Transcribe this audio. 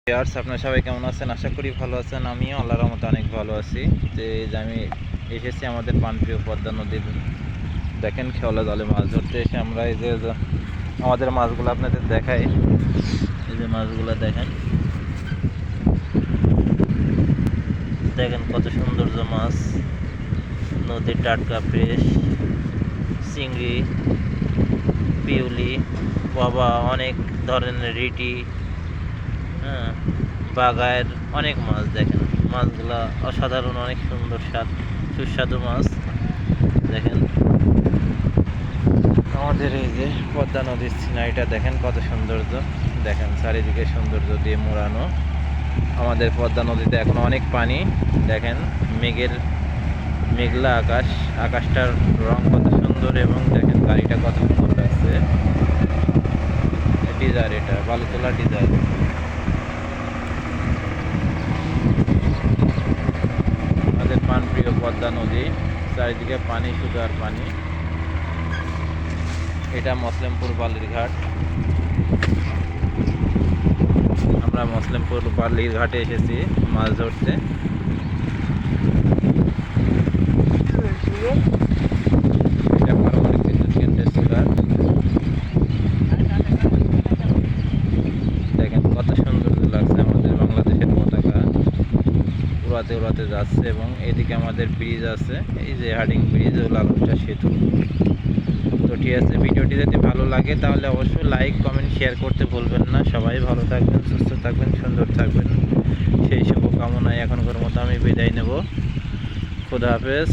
Viewers, আপনারা সবাই কেমন আছেন? আশা করি ভালো আছেন। আমিও আল্লাহর রহমতে অনেক ভালো আছি। যে আমি এসেছি আমাদের প্রাণপ্রিয় পদ্মা নদীর, দেখেন খেওলা জালে মাছ ধরতে এসে আমরা এই যে আমাদের মাছগুলো আপনাদের দেখাই। এই যে মাছগুলো দেখেন দেখেন কত সৌন্দর্য মাছ, নদীর টাটকা ফ্রেশ চিংড়ি, পিউলি, বাবা অনেক ধরনের রিটি, হ্যাঁ, বাগায়ের অনেক মাছ। দেখেন মাছগুলা অসাধারণ, অনেক সুন্দর সুস্বাদু মাছ। দেখেন আমাদের এই যে পদ্মা নদীর সিনারিটা দেখেন কত সৌন্দর্য, দেখেন চারিদিকে সৌন্দর্য দিয়ে মোড়ানো। আমাদের পদ্মা নদীতে এখন অনেক পানি। দেখেন মেঘলা আকাশটার রং কত সুন্দর, এবং দেখেন গাড়িটা কত সুন্দর লাগছে। ডিজার, এটা বালুতলা ডিজার। আমাদের প্রাণপ্রিয় পদ্মা নদী, চারিদিকে পানি, শুধু আর পানি। এটা মসলিমপুর বালির ঘাট। আমরা মসলিমপুর বালির ঘাটে এসেছি মাছ ধরতে। এটা পারমাণবিক বিদ্যুৎ কেন্দ্রের সোলার। দেখেন কত সুন্দর লাগছে, আমাদের বাংলাদেশের পতাকা উড়াতে উড়াতে যাচ্ছে, এবং এদিকে আমাদের ব্রিজ আছে, এই যে হার্ডিং ব্রিজ ও লালনটা সেতু। তো ঠিক আছে, ভিডিওটি যদি ভালো লাগে তাহলে অবশ্যই লাইক, কমেন্ট, শেয়ার করতে ভুলবেন না। সবাই ভালো থাকবেন, সুস্থ থাকবেন, সুন্দর থাকবেন, সেই শুভ কামনায় এখনকার মতো আমি বিদায় নেব। খুদা হাফেজ।